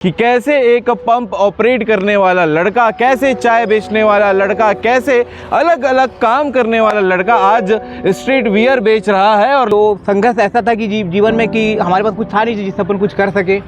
कि कैसे एक पंप ऑपरेट करने वाला लड़का, कैसे चाय बेचने वाला लड़का, कैसे अलग अलग काम करने वाला लड़का आज स्ट्रीट वियर बेच रहा है। और तो संघर्ष ऐसा था कि जीवन में कि हमारे पास कुछ था नहीं जिससे अपन कुछ कर सके,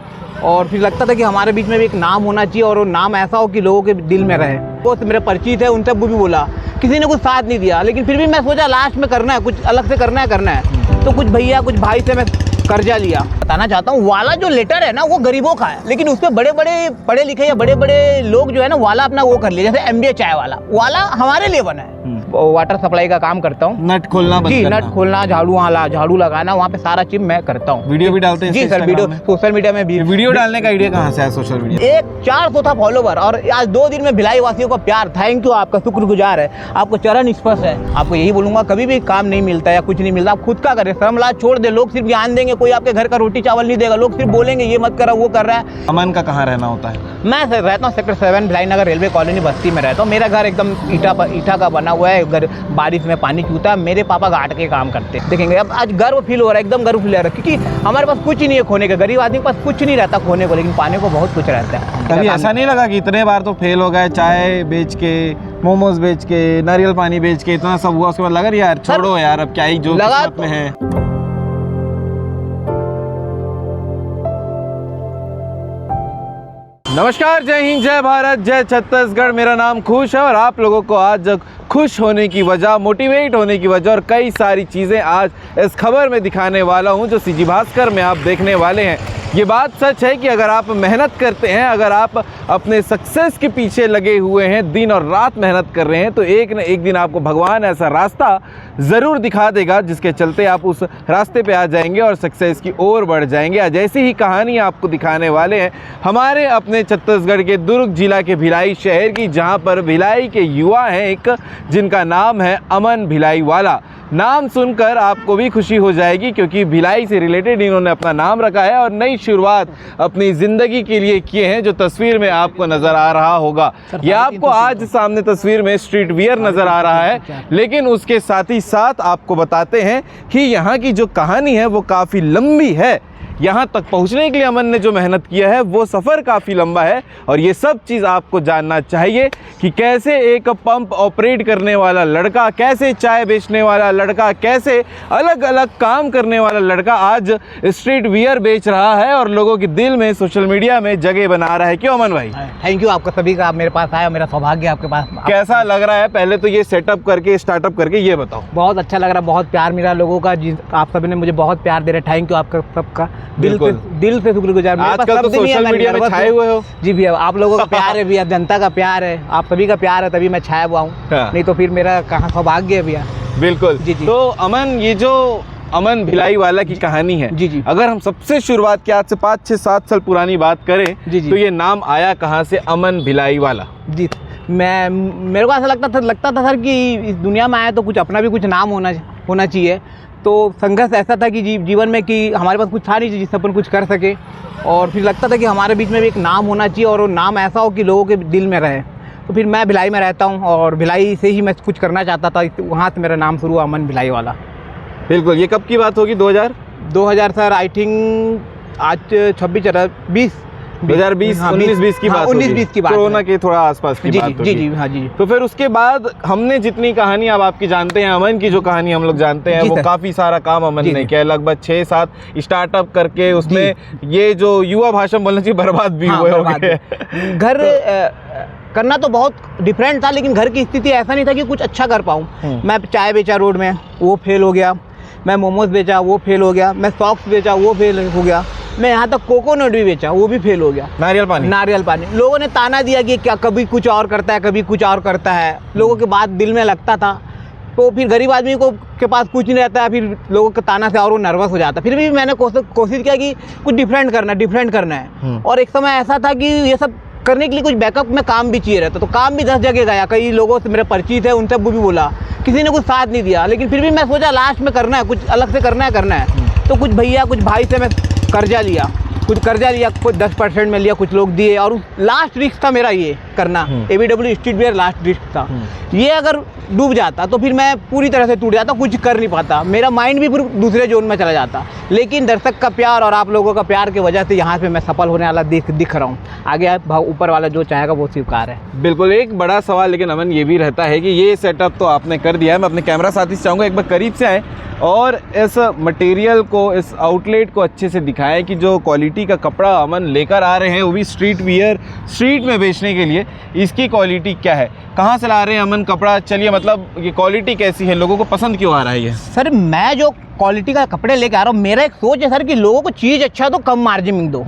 और फिर लगता था कि हमारे बीच में भी एक नाम होना चाहिए और वो नाम ऐसा हो कि लोगों के दिल में रहे। वो मेरे परिचित है, उन सबको भी बोला, किसी ने कुछ साथ नहीं दिया, लेकिन फिर भी मैं सोचा लास्ट में करना है, कुछ अलग से करना है। तो कुछ भैया कुछ भाई से मैं कर्जा लिया। बताना चाहता हूँ, वाला जो लेटर है ना वो गरीबों का है, लेकिन उसपे बड़े बड़े पढ़े लिखे या बड़े बड़े लोग जो है ना वाला अपना वो कर लिया। जैसे MBA चाय वाला हमारे लिए बना है। वाटर सप्लाई का काम करता हूँ, नट खोलना जी, नट खोलना, झाड़ू लगाना, वहाँ पे सारा चीज मैं करता हूँ। वीडियो भी डालते हैं? जी सर, वीडियो सोशल मीडिया में भी। वीडियो डालने का आइडिया कहाँ से है सोशल मीडिया? 400 था फॉलोवर, और आज 2 दिन में भिलाई वासियों का प्यार, थैंक यू, आपका शुक्रगुजार है, आपको चरण स्पर्श है। आपको यही बोलूंगा, कभी भी काम नहीं मिलता या कुछ नहीं मिलता, आप खुद का करें, शर्म लाज छोड़ दे। लोग सिर्फ ज्ञान देंगे, कोई आपके घर का रोटी चावल नहीं देगा, लोग सिर्फ बोलेंगे ये मत करा वो कर रहा है। अमन का कहाँ रहना होता है? मैं रहता हूँ सेक्टर 7 भिलाई नगर रेलवे कॉलोनी बस्ती में रहता हूँ। मेरा घर एकदम ईटा का बना हुआ है, घर बारिश में पानी चूता है। मेरे पापा घाट के काम करते हैं, देखेंगे। अब आज गर्व फील हो रहा है, एकदम गर्व फील हो रहा है, क्योंकि हमारे पास कुछ ही नहीं है खोने का। गरीब आदमी के पास कुछ नहीं रहता खोने को, लेकिन पाने को बहुत कुछ रहता है। कभी ऐसा नहीं लगा कि इतने बार तो फेल हो गए, चाय बेच के, मोमोज बेच के, नारियल पानी बेच के, इतना सब हुआ, उसके बाद लगा यार छोड़ो यार, अब क्या ही जो किस्मत में है। नमस्कार, जय हिंद, जय भारत, जय छत्तीसगढ़। मेरा नाम खुश है और आप लोगों को आज खुश होने की वजह, मोटिवेट होने की वजह और कई सारी चीज़ें आज इस खबर में दिखाने वाला हूं जो CG भास्कर में आप देखने वाले हैं। ये बात सच है कि अगर आप मेहनत करते हैं, अगर आप अपने सक्सेस के पीछे लगे हुए हैं, दिन और रात मेहनत कर रहे हैं, तो एक न एक दिन आपको भगवान ऐसा रास्ता ज़रूर दिखा देगा जिसके चलते आप उस रास्ते पे आ जाएंगे और सक्सेस की ओर बढ़ जाएंगे। आज ऐसी ही कहानी आपको दिखाने वाले हैं हमारे अपने छत्तीसगढ़ के दुर्ग जिला के भिलाई शहर की, जहाँ पर भिलाई के युवा हैं एक, जिनका नाम है अमन भिलाई वाला। नाम सुनकर आपको भी खुशी हो जाएगी, क्योंकि भिलाई से रिलेटेड इन्होंने अपना नाम रखा है और नई शुरुआत अपनी ज़िंदगी के लिए किए हैं, जो तस्वीर में आपको नज़र आ रहा होगा। यह आपको आज सामने तस्वीर में स्ट्रीट वियर नज़र आ रहा है, लेकिन उसके साथ ही साथ आपको बताते हैं कि यहाँ की जो कहानी है वो काफ़ी लंबी है। यहाँ तक पहुँचने के लिए अमन ने जो मेहनत किया है वो सफ़र काफ़ी लंबा है, और ये सब चीज़ आपको जानना चाहिए कि कैसे एक पंप ऑपरेट करने वाला लड़का, कैसे चाय बेचने वाला लड़का, कैसे अलग अलग काम करने वाला लड़का आज स्ट्रीट वियर बेच रहा है और लोगों के दिल में, सोशल मीडिया में जगह बना रहा है। क्यों अमन भाई? थैंक यू आपका सभी का, आप मेरे पास आए, मेरा सौभाग्य आपके पास। कैसा लग रहा है पहले तो ये सेटअप करके, स्टार्टअप करके, ये बताओ। बहुत अच्छा लग रहा है, बहुत प्यार मिला लोगों का, आप सभी ने मुझे बहुत प्यार दे रहे, थैंक यू आपका सबका, दिल से शुक्रगुजार। आजकल तो सोशल मीडिया में छाए हुए हो। जी भैया, आप लोगों का प्यार है भैया, जनता का प्यार है, आप सभी का प्यार है, तभी मैं छाया हुआ हूँ, नहीं तो फिर मेरा कहाँ सौभाग्य है भैया। बिल्कुल जी। तो अमन, ये जो अमन भिलाई वाला की कहानी है, जी, अगर हम सबसे शुरुआत की आज से 5, 6, 7 साल पुरानी बात करें, तो ये नाम आया कहाँ से, अमन भिलाई वाला? जी, मेरे को ऐसा लगता था सर कि इस दुनिया में आया तो कुछ अपना भी कुछ नाम होना चाहिए। तो संघर्ष ऐसा था कि जीवन में कि हमारे पास कुछ था नहीं जिससे अपन कुछ कर सके, और फिर लगता था कि हमारे बीच में भी एक नाम होना चाहिए और वो नाम ऐसा हो कि लोगों के दिल में रहे। तो फिर मैं भिलाई में रहता हूँ और भिलाई से ही मैं कुछ करना चाहता था, वहाँ से मेरा नाम शुरू हुआ अमन भिलाई वाला। बिल्कुल। ये कब की बात होगी? 2000 सर, आई थिंक आज 2020 19-20 की बात, 19-20 की बात, कोरोना के थोड़ा आसपास की बात होगी। जी हाँ जी। तो फिर उसके बाद हमने जितनी कहानी अब आपकी जानते हैं, अमन की जो कहानी हम लोग जानते हैं, वो काफी सारा काम अमन ने किया, लगभग 6-7 स्टार्टअप करके उसमें ये जो युवा भाषा बोलना चाहिए, बर्बाद भी हुए होंगे। घर करना तो बहुत डिफरेंट था, लेकिन घर की स्थिति ऐसा नहीं था कि कुछ अच्छा कर पाऊँ। मैं चाय बेचा रोड में, वो फेल हो गया। मैं मोमोज बेचा, वो फेल हो गया। मैं सॉक्स बेचा, वो फेल हो गया। मैं यहाँ तक कोकोनट भी बेचा, वो भी फेल हो गया। नारियल पानी लोगों ने ताना दिया कि क्या कभी कुछ और करता है, कभी कुछ और करता है। लोगों के बात दिल में लगता था, तो फिर गरीब आदमी को के पास कुछ नहीं रहता है, फिर लोगों के ताना से और वो नर्वस हो जाता है। फिर भी मैंने कोशिश किया कि कुछ डिफरेंट करना है। और एक समय ऐसा था कि ये सब करने के लिए कुछ बैकअप में काम भी चाहिए रहता, तो काम भी 10 जगह गया, कई लोगों से मेरे परिचित है, उन सबको भी बोला, किसी ने कुछ साथ नहीं दिया, लेकिन फिर भी मैं सोचा लास्ट में करना है, कुछ अलग से करना है। तो कुछ भैया कुछ भाई से मैं कर्जा लिया, कुछ 10% में लिया, कुछ लोग दिए, और लास्ट रिस्क था मेरा ये करना, ABW street where last disk था, ये अगर डूब जाता तो फिर मैं पूरी तरह से टूट जाता, कुछ कर नहीं पाता, मेरा माइंड भी फिर दूसरे जोन में चला जाता। लेकिन दर्शक का प्यार और आप लोगों का प्यार की वजह से यहाँ पे मैं सफल होने वाला दिख रहा हूँ। आगे ऊपर वाला जो चाहेगा वो स्वीकार है। बिल्कुल। एक बड़ा सवाल लेकिन अमन ये भी रहता है कि ये सेटअप तो आपने कर दिया है, मैं अपने कैमरा साथी से चाहूँगा एक बार करीब से आए और इस मटेरियल को, इस आउटलेट को अच्छे से दिखाएं कि जो क्वालिटी का कपड़ा अमन लेकर आ रहे हैं वो भी स्ट्रीट वियर, स्ट्रीट में बेचने के लिए, इसकी क्वालिटी क्या है, कहाँ से ला रहे हैं अमन कपड़ा, चलिए मतलब ये क्वालिटी कैसी है, लोगों को पसंद क्यों आ रहा है ये? सर मैं जो क्वालिटी का कपड़े लेके आ रहा हूँ, मेरा एक सोच है सर कि लोगों को चीज़ अच्छा तो कम मार्जिन में दो।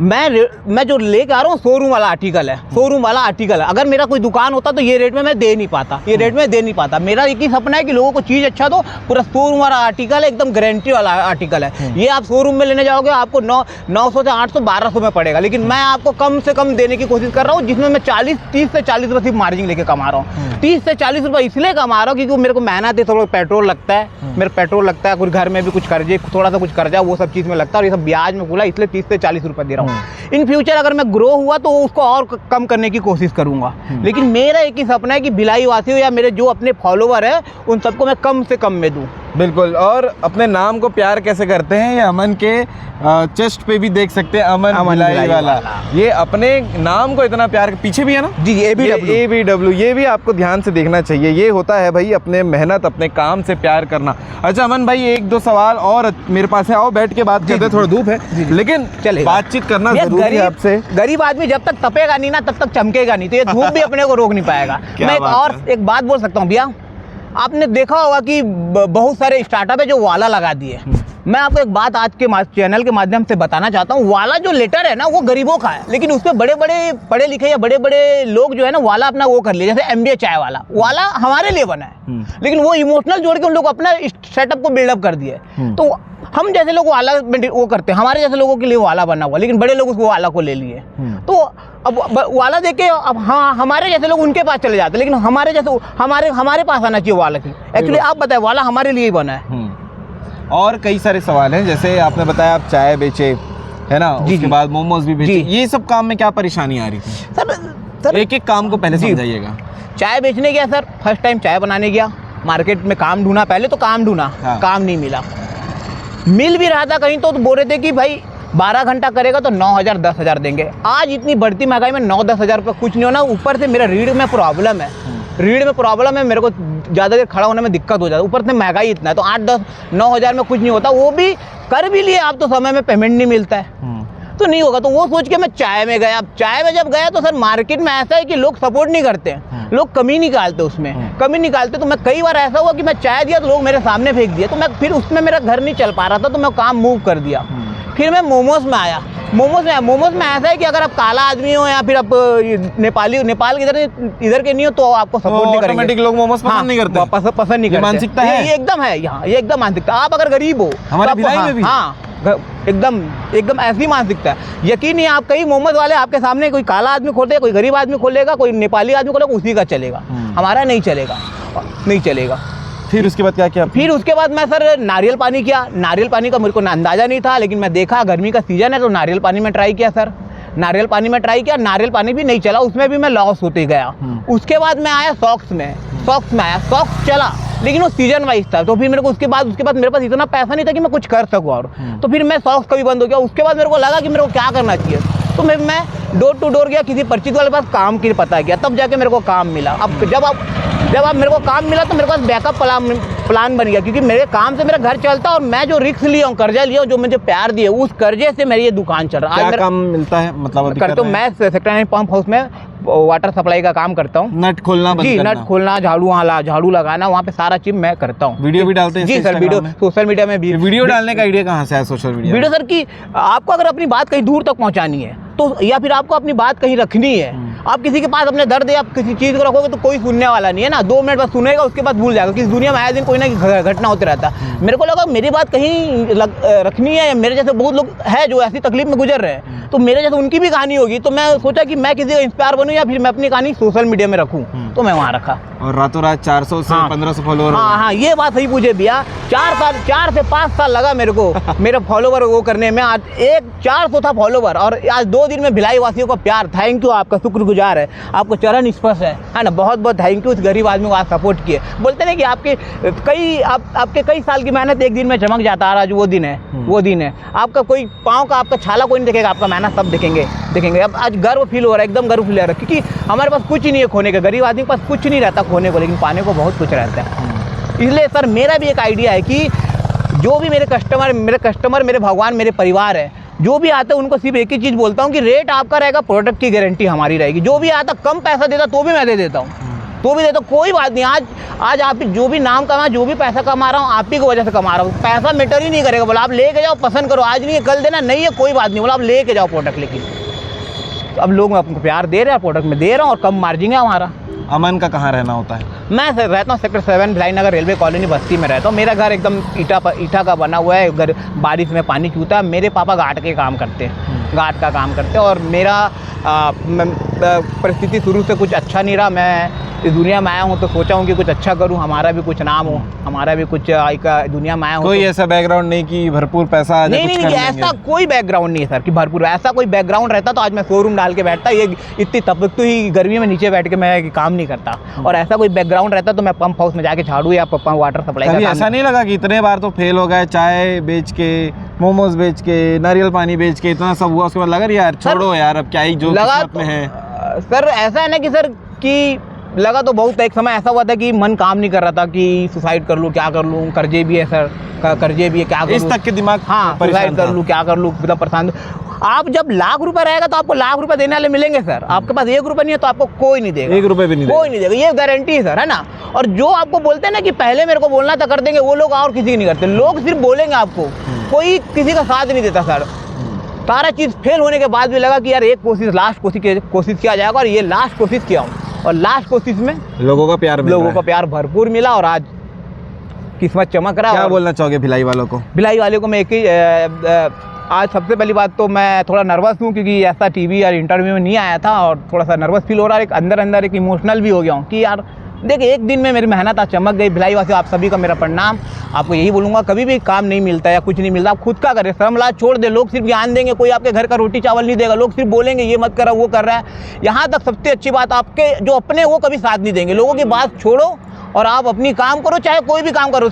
मैं जो लेके आ रहा हूँ शोरूम वाला आर्टिकल है, शोरूम वाला आर्टिकल है। अगर मेरा कोई दुकान होता तो ये रेट में मैं दे नहीं पाता, ये रेट में दे नहीं पाता। मेरा एक ही सपना है कि लोगों को चीज़ अच्छा दो, पूरा शोरूम वाला आर्टिकल है, एकदम गारंटी वाला आर्टिकल है। ये आप शोरूम में लेने जाओगे आपको 900 से 800 1200 में पड़ेगा, लेकिन मैं आपको कम से कम देने की कोशिश कर रहा हूँ, जिसमें मैं 30 से 40 रुपये मार्जिन लेके कमा रहा हूँ। 30 से 40 रुपये इसलिए कमा रहा हूँ क्योंकि मेरे को मेहनत है, थोड़ा पेट्रोल लगता है, मेरा पेट्रोल लगता है, कुछ घर में भी कुछ कर्जे, थोड़ा सा कुछ कर्जा, वो सब चीज़ में लगता है, और ये सब ब्याज में खुला, इसलिए 30 से 40 रुपये दे रहा हूँ। इन फ्यूचर अगर मैं ग्रो हुआ तो उसको और कम करने की कोशिश करूंगा, लेकिन मेरा एक ही सपना है कि भिलाई वासियों या मेरे जो अपने फॉलोवर है उन सबको मैं कम से कम में दूं। बिल्कुल। और अपने नाम को प्यार कैसे करते हैं, ये अमन के चेस्ट पे भी देख सकते हैं, अमन भिलाई वाला। ये अपने नाम को इतना प्यार, पीछे भी है ना जी ABW, ये भी आपको ध्यान से देखना चाहिए। ये होता है भाई अपने मेहनत, अपने काम से प्यार करना। अच्छा अमन भाई, एक दो सवाल और मेरे पास है, आओ बैठ के बात करते हैं, थोड़ा धूप है लेकिन चलेगा, बातचीत करना जरूरी है आपसे। गरीब आदमी जब तक तपेगा नहीं ना तब तक चमकेगा नहीं, तो ये धूप भी अपने को रोक नहीं पाएगा। मैं एक बात बोल सकता हूँ भैया, आपने देखा होगा कि बहुत सारे स्टार्टअप है जो वाला लगा दिए। मैं आपको एक बात आज के चैनल के माध्यम से बताना चाहता हूँ, वाला जो लेटर है ना वो गरीबों का है, लेकिन उसपे बड़े बड़े पढ़े लिखे या बड़े बड़े लोग जो है ना वाला अपना वो कर लिए, जैसे MBA चाय वाला हमारे लिए बना है, लेकिन वो इमोशनल जोड़ के उन लोग अपना सेटअप को बिल्डअप कर दिए। तो हम जैसे लोग वाला वो करते हैं, हमारे जैसे लोगों के लिए वाला बना हुआ, लेकिन बड़े लोग उसको वाला को ले लिए। तो अब वाला देके अब हाँ हमारे जैसे लोग उनके पास चले जाते हैं, लेकिन हमारे जैसे हमारे पास आना चाहिए वाला की। एक्चुअली आप बताएं, वाला हमारे लिए ही बना है। और कई सारे सवाल हैं, जैसे आपने बताया आप चाय बेचे है ना, उसके बाद मोमोज भी बेचे, ये सब काम में क्या परेशानी आ रही थी? सर एक एक काम को पहले समझाइएगा। चाय बेचने गया सर, फर्स्ट टाइम चाय बनाने गया, मार्केट में काम ढूंढा, पहले तो काम ढूंढा, काम नहीं मिला। मिल भी रहा था कहीं तो बोल रहे थे कि भाई 12 घंटा करेगा तो 9,000 10,000 देंगे। आज इतनी बढ़ती महंगाई में 9-10 हज़ार रुपये कुछ नहीं होना। ऊपर से मेरा रीढ़ में प्रॉब्लम है, मेरे को ज़्यादा देर खड़ा होने में दिक्कत हो जाता है, ऊपर से महंगाई इतना है, तो 8-10-9 हज़ार में कुछ नहीं होता। वो भी कर भी लिए आप तो समय में पेमेंट नहीं मिलता है तो नहीं होगा। तो वो सोच के मैं चाय में गया। चाय में जब गया तो सर मार्केट में ऐसा है कि लोग सपोर्ट नहीं करते हैं, लोग कमी निकालते, उसमें कमी निकालते। तो मैं कई बार ऐसा हुआ कि मैं चाय दिया तो लोग मेरे सामने फेंक दिया, तो मैं फिर उसमें मेरा घर नहीं चल पा रहा था, तो मैं काम मूव कर दिया। फिर मैं मोमोज में आया। मोमोज में ऐसा है कि अगर आप काला आदमी हो या फिर आप नेपाल के इधर के नहीं हो तो आपको सपोर्ट नहीं करेंगे। लोग मोमोज पसंद नहीं करते, पसंद नहीं करते। मानसिकता है, ये एकदम है यहाँ, ये एकदम मानसिकता। आप अगर गरीब हो, हमारे भिलाई में भी एकदम ऐसी मानसिकता है। यकीन नहीं, आप कई मोमोज वाले आपके सामने कोई काला आदमी खोलेगा, कोई गरीब आदमी खोलेगा, कोई नेपाली आदमी खोलेगा, उसी का चलेगा, हमारा नहीं चलेगा। फिर उसके बाद क्या किया? फिर उसके बाद मैं सर नारियल पानी किया। नारियल पानी का मेरे को अंदाज़ा नहीं था, लेकिन मैं देखा गर्मी का सीज़न है तो नारियल पानी में ट्राई किया सर। नारियल पानी में नारियल पानी भी नहीं चला, उसमें भी मैं लॉस होते गया। उसके बाद मैं आया सॉक्स में आया, सॉक्स चला, लेकिन वो सीजन वाइज था। तो फिर मेरे को उसके बाद मेरे पास इतना पैसा नहीं था कि मैं कुछ कर सकूँ और, तो फिर मैं सॉक्स का भी बंद हो गया। उसके बाद मेरे को लगा कि मेरे को क्या करना चाहिए, तो मैं डोर टू डोर गया, किसी परिचित वाले पास काम की पता किया, तब जाके मेरे को काम मिला। अब जब मेरे को काम मिला तो मेरे पास बैकअप प्लान बन गया, क्योंकि मेरे काम से मेरा घर चलता और मैं जो रिस्क लिया हूँ, कर्जा लिया हूँ, जो मुझे प्यार दिए, उस कर्जे से मेरी ये दुकान चल रहा है। क्या काम मिलता है मतलब? करता हूँ मैं सेक्टर 9 पंप हाउस में वाटर सप्लाई का काम करता हूँ। नट खोलना, नट खोलना, झाड़ू लगाना, वहाँ पे सारा चीज मैं करता हूँ। वीडियो भी डालते हैं? जी सर, वीडियो सोशल मीडिया में भी। वीडियो डालने का आइडिया कहाँ से आया सोशल मीडिया? वीडियो सर की आपको अगर अपनी बात कहीं दूर तक पहुँचानी है तो, या फिर आपको अपनी बात कहीं रखनी है, आप किसी के पास अपने दर्द या किसी चीज़ को रखोगे तो कोई सुनने वाला नहीं है ना। 2 मिनट बाद सुनेगा, उसके बाद भूल जाएगा। किस दुनिया में आए दिन कोई ना घटना होते रहता है। मेरे को लगा मेरी बात कहीं रखनी है, मेरे जैसे बहुत लोग हैं जो ऐसी तकलीफ में गुजर रहे हैं, तो मेरे जैसे उनकी भी कहानी होगी। तो मैं सोचा कि मैं किसी का इंस्पायर बनूं या फिर मैं अपनी कहानी सोशल मीडिया में रखूं, तो मैं वहाँ रखा। और रातों रात 400 से 1500 फॉलोअर। हाँ, ये बात सही पूछे भैया। 4 से 5 साल लगा मेरे को मेरे फॉलोवर वो करने में। आज 400 था फॉलोवर और आज 2 दिन में भिलाई वासियों का प्यार। थैंक यू, आपका शुक्रगुजार। गुजार है, आपको चरण स्पर्श है ना। बहुत बहुत थैंक यू उस गरीब आदमी को आप सपोर्ट किए। बोलते ना कि आपके कई साल की मेहनत एक दिन में चमक जाता है, आज वो दिन है, वो दिन है। आपका कोई पाँव का आपका छाला कोई नहीं देखेगा, आपका मेहनत सब देखेंगे। अब आज गर्व फील हो रहा है, एकदम गर्व फील हो रहा है, क्योंकि हमारे पास कुछ नहीं है खोने का। गरीब आदमी के पास कुछ नहीं रहता खोने को, लेकिन पाने को बहुत कुछ रहता है। इसलिए सर मेरा भी एक आइडिया है कि जो भी मेरे कस्टमर मेरे भगवान मेरे परिवार है, जो भी आता है उनको सिर्फ एक ही चीज़ बोलता हूँ कि रेट आपका रहेगा, प्रोडक्ट की गारंटी हमारी रहेगी। जो भी आता कम पैसा देता तो भी मैं दे देता हूँ, तो भी देता, कोई बात नहीं। आज आप जो भी नाम कमा, जो भी पैसा कमा रहा हूँ, आप ही की वजह से कमा रहा हूँ। पैसा मैटर ही नहीं करेगा। बोला आप लेके जाओ, पसंद करो, आज नहीं है कल देना, नहीं है कोई बात नहीं। बोला आप लेके जाओ प्रोडक्ट। लेकिन अब लोग आपको प्यार दे रहे हैं, प्रोडक्ट में दे रहा हूँ और कम मार्जिन है हमारा। अमन का कहाँ रहना होता है? मैं सर रहता हूँ सेक्टर 7 भिलाई नगर रेलवे कॉलोनी बस्ती में रहता हूँ। मेरा घर एकदम ईटा का बना हुआ है। घर बारिश में पानी चूता है। मेरे पापा घाट के काम करते हैं, घाट का काम करते हैं। और मेरा परिस्थिति शुरू से कुछ अच्छा नहीं रहा। मैं इस दुनिया में आया हूँ तो सोचा हूँ कि कुछ अच्छा करूँ, हमारा भी कुछ नाम हो, हमारा भी कुछ दुनिया में आया हूँ। कोई ऐसा बैकग्राउंड नहीं कि भरपूर पैसा आ जाए? नहीं, ऐसा कोई बैकग्राउंड नहीं है सर कि भरपूर। ऐसा कोई बैकग्राउंड रहता तो आज मैं शोरूम डाल के बैठता। ये इतनी तपकती ही गर्मी में नीचे बैठ के मैं काम नहीं करता। और ऐसा कोई बैकग्राउंड रहता तो मैं पंप हाउस में जाके झाड़ू या पंप वाटर सप्लाई कभी ऐसा नहीं लगा कि इतने बार तो फेल हो गए, चाय बेच के, मोमोज बेच के, नारियल पानी बेच के, इतना सब हुआ, उसके बाद लगा यार छोड़ो यार अब क्या ही जो किस्मत में है? सर ऐसा है ना कि सर कि लगा तो बहुत। एक समय ऐसा हुआ था कि मन काम नहीं कर रहा था कि सुसाइड कर लूँ, क्या कर लूँ, कर्जे भी है सर, कर्जे भी है, क्या करूँ, इस तक के दिमाग। हाँ, सुसाइड कर लूँ, क्या कर लूँ, मतलब परेशान। आप जब लाख रुपए रहेगा तो आपको लाख रुपए देने वाले मिलेंगे सर। आपके पास 1 रुपया नहीं है तो आपको कोई नहीं देगा, 1 रुपये भी नहीं, कोई नहीं देगा, ये गारंटी है सर, है ना। और जो आपको बोलते हैं ना कि पहले मेरे को बोलना था कर देंगे, वो लोग और किसी की नहीं करते। लोग सिर्फ बोलेंगे आपको, कोई किसी का साथ नहीं देता सर। सारा चीज़ फेल होने के बाद भी लगा कि यार एक कोशिश, लास्ट कोशिश किया जाएगा। और ये लास्ट कोशिश किया हूँ और लास्ट कोशिश में लोगों का प्यार भरपूर मिला और आज किस्मत चमक रहा है। क्या बोलना चाहोगे भिलाई वालों को? भिलाई वालों को मैं एक ही आज सबसे पहली बात तो मैं थोड़ा नर्वस हूँ, क्योंकि ऐसा टीवी और इंटरव्यू में नहीं आया था और थोड़ा सा नर्वस फील हो रहा है। एक अंदर एक इमोशनल भी हो गया हूँ कि यार देखिए एक दिन में मेरी मेहनत आज चमक गई। भिलाई वासियों आप सभी का मेरा प्रणाम। आपको यही बोलूँगा, कभी भी काम नहीं मिलता या कुछ नहीं मिलता, आप खुद का करें। शर्म लाज छोड़ दे। लोग सिर्फ ज्ञान देंगे, कोई आपके घर का रोटी चावल नहीं देगा। लोग सिर्फ बोलेंगे ये मत करा, वो कर रहा है। यहाँ तक सबसे अच्छी बात, आपके जो अपने वो कभी साथ नहीं देंगे। लोगों की बात छोड़ो और आप अपनी काम करो, चाहे कोई भी काम करो।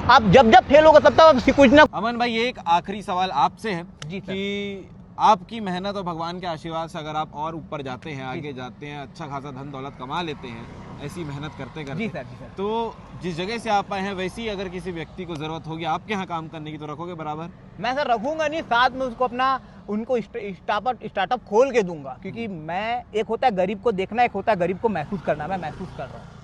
आप जब फेल होगा तब तक आप कुछ ना। अमन भाई एक आखिरी सवाल आपसे है जी सर। कि आपकी मेहनत और भगवान के आशीर्वाद से अगर आप और ऊपर जाते हैं, आगे जाते हैं, अच्छा खासा धन दौलत कमा लेते हैं, ऐसी मेहनत करते करते, जी सर, जी सर, तो जिस जगह से आप आए हैं वैसी अगर किसी व्यक्ति को जरूरत होगी आपके यहाँ काम करने की तो रखोगे बराबर? मैं सर रखूंगा नहीं, साथ में उसको उनको स्टार्टअप खोल के दूंगा। क्योंकि मैं, एक होता है गरीब को देखना, एक होता है गरीब को महसूस करना। मैं महसूस कर रहा हूँ।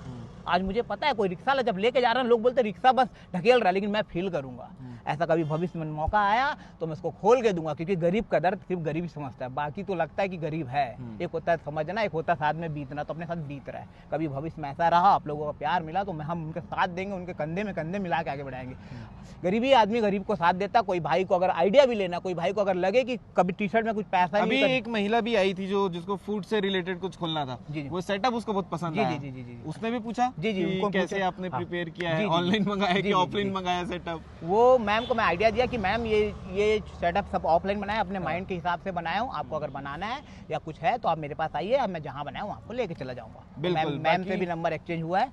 आज मुझे पता है कोई रिक्शा वाला जब लेके जा रहा है, लोग बोलते हैं रिक्शा बस ढकेल रहा है, लेकिन मैं फील करूंगा। ऐसा कभी भविष्य में मौका आया तो मैं उसको खोल के दूंगा। क्योंकि गरीब का दर्द सिर्फ गरीब ही समझता है, बाकी तो लगता है कि गरीब है। एक होता है समझना, एक होता है साथ में बीतना। तो अपने साथ बीत रहा है। कभी भविष्य में ऐसा रहा, आप लोगों का प्यार मिला तो हम उनके साथ देंगे, उनके कंधे में कंधे मिला के आगे बढ़ाएंगे। गरीबी आदमी गरीब को साथ देता। कोई भाई को अगर आइडिया भी लेना, कोई भाई को अगर लगे कि कभी टी शर्ट में कुछ पैसा अभी एक महिला भी आई थी जिसको फूड से रिलेटेड कुछ खोलना था, वो सेटअप उसको बहुत पसंद आया। जी, उसने भी पूछा उनको कैसे आपने प्रिपेयर किया है, ऑनलाइन मंगाया कि ऑफलाइन मंगाया सेटअप? वो मैम को मैं आइडिया दिया कि मैम ये सेटअप सब ऑफलाइन बनाया, अपने माइंड के हिसाब से बनाया हूँ। आपको अगर बनाना है या कुछ है तो आप मेरे पास आइए, अब मैं जहाँ बनाया हूँ आपको लेके चला जाऊँगा। मैम से भी नंबर एक्सचेंज हुआ है,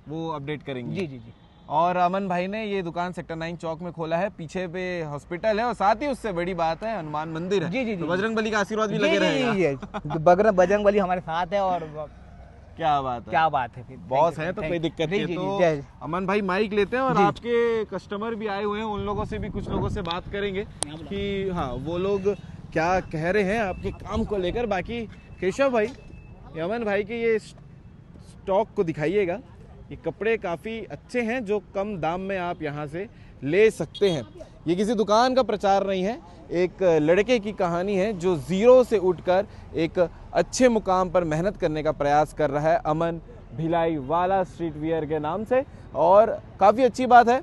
वो अपडेट करेंगे। जी। और अमन भाई ने ये दुकान सेक्टर 9 चौक में खोला है। पीछे पे हॉस्पिटल है और साथ ही उससे बड़ी बात है हनुमान मंदिर है। जी। तो बजरंग बली का आशीर्वाद भी लगे रहेगा। बजरंग बली हमारे साथ है और क्या बात है फिर बॉस है तो कोई दिक्कत नहीं है। तो अमन भाई माइक लेते हैं और आपके कस्टमर भी आए हुए हैं, उन लोगों से भी कुछ लोगों से बात करेंगे कि हाँ वो लोग क्या कह रहे हैं आपके काम को लेकर। बाकी केशव भाई, अमन भाई के ये स्टॉक को दिखाइएगा। ये कपड़े काफ़ी अच्छे हैं जो कम दाम में आप यहाँ से ले सकते हैं। ये किसी दुकान का प्रचार नहीं है, एक लड़के की कहानी है जो ज़ीरो से उठकर एक अच्छे मुकाम पर मेहनत करने का प्रयास कर रहा है, अमन भिलाई वाला स्ट्रीट वियर के नाम से। और काफ़ी अच्छी बात है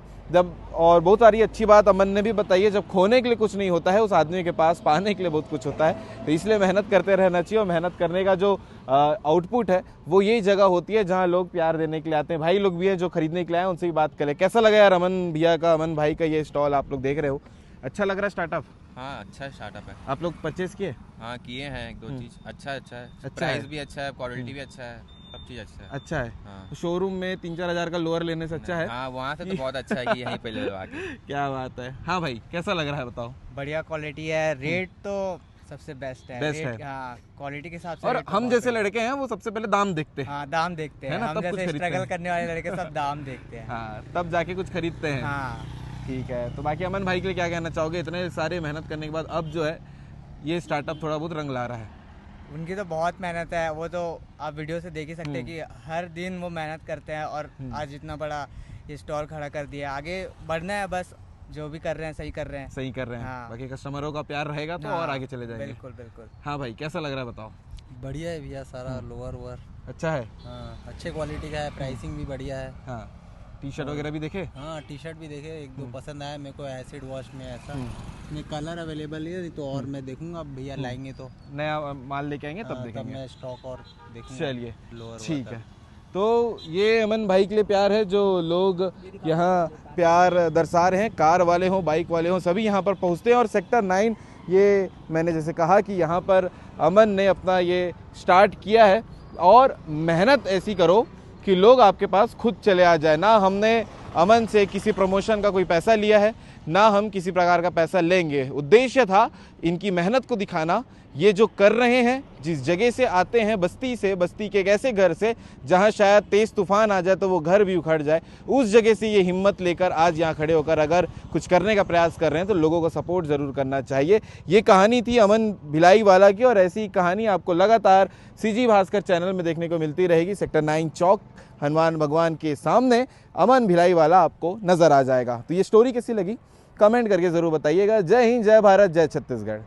और बहुत सारी अच्छी बात अमन ने भी बताई है, जब खोने के लिए कुछ नहीं होता है उस आदमी के पास पाने के लिए बहुत कुछ होता है। तो इसलिए मेहनत करते रहना चाहिए और मेहनत करने का जो आउटपुट है वो यही जगह होती है जहां लोग प्यार देने के लिए आते हैं। भाई लोग भी हैं जो खरीदने के लिए आए, उनसे भी बात करें। कैसा लगा यार अमन भैया का, अमन भाई का ये स्टॉल आप लोग देख रहे हो, अच्छा लग रहा है स्टार्टअप? हाँ अच्छा स्टार्टअप है। आप लोग परचेज किए? हाँ किए हैं एक दो चीज़। अच्छा है अच्छा प्राइस है। भी अच्छा है, क्वालिटी भी अच्छा है, सब चीज़ अच्छा है। अच्छा है। हाँ तो शोरूम में 3-4 हज़ार का लोअर लेने से अच्छा है। हाँ वहाँ से तो बहुत अच्छा है कि यहीं पे ले लो आके। क्या बात है। हाँ भाई कैसा लग रहा है बताओ? बढ़िया क्वालिटी है, रेट तो सबसे बेस्ट है। बेस्ट रेट है। हाँ, क्वालिटी के हिसाब से और रेट तो हम बहुत जैसे बढ़िया। लड़के हैं वो सबसे पहले दाम देखते हैं। हाँ दाम देखते है हैं, ना, हम तब कुछ जैसे खरीदते स्ट्रगल हैं। करने वाले लड़के सब दाम देखते हैं। हाँ तब जाके कुछ खरीदते हैं। हाँ ठीक है। तो बाकी अमन भाई के लिए क्या कहना चाहोगे? इतने सारे मेहनत करने के बाद अब जो है ये स्टार्टअप थोड़ा बहुत रंग ला रहा है। उनकी तो बहुत मेहनत है, वो तो आप वीडियो से देख ही सकते हैं कि हर दिन वो मेहनत करते हैं और आज इतना बड़ा ये स्टॉल खड़ा कर दिया। आगे बढ़ना है बस, जो भी कर रहे हैं सही कर रहे हैं। सही कर रहे हैं। हाँ। बाकी कस्टमरों का प्यार रहेगा तो और आगे चले जाएंगे। बिल्कुल बिल्कुल। हाँ भाई कैसा लग रहा है बताओ? बढ़िया है भैया, सारा लोअर वोअर अच्छा है। हाँ अच्छे क्वालिटी का है, प्राइसिंग भी बढ़िया है। हाँ टी शर्ट वगैरह भी देखे? हाँ टी शर्ट भी देखे, एक दो पसंद आया मेरे को एसिड वॉश में ऐसा। नहीं कलर अवेलेबल है तो और मैं देखूंगा, अब भैया लाएंगे तो नया माल लेके आएंगे तब हाँ, तब देखेंगे। मैं स्टॉक और देखूंगा। चलिए लोअर ठीक है। तो ये अमन भाई के लिए प्यार है। जो लोग यहाँ प्यार दर्शा रहे हैं, कार वाले हों बाइक वाले हों, सभी यहाँ पर पहुँचते हैं। और सेक्टर 9 ये मैंने जैसे कहा कि यहाँ पर अमन ने अपना ये स्टार्ट किया है। और मेहनत ऐसी करो कि लोग आपके पास खुद चले आ जाए। ना हमने अमन से किसी प्रमोशन का कोई पैसा लिया है, ना हम किसी प्रकार का पैसा लेंगे। उद्देश्य था इनकी मेहनत को दिखाना। ये जो कर रहे हैं, जिस जगह से आते हैं, बस्ती से, बस्ती के एक ऐसे घर से जहां शायद तेज़ तूफान आ जाए तो वो घर भी उखड़ जाए, उस जगह से ये हिम्मत लेकर आज यहाँ खड़े होकर अगर कुछ करने का प्रयास कर रहे हैं तो लोगों को सपोर्ट ज़रूर करना चाहिए। ये कहानी थी अमन भिलाई वाला की। और ऐसी कहानी आपको लगातार सीजी भास्कर चैनल में देखने को मिलती रहेगी। सेक्टर 9 चौक हनुमान भगवान के सामने अमन भिलाई वाला आपको नज़र आ जाएगा। तो ये स्टोरी कैसी लगी कमेंट करके ज़रूर बताइएगा। जय हिंद, जय भारत, जय छत्तीसगढ़।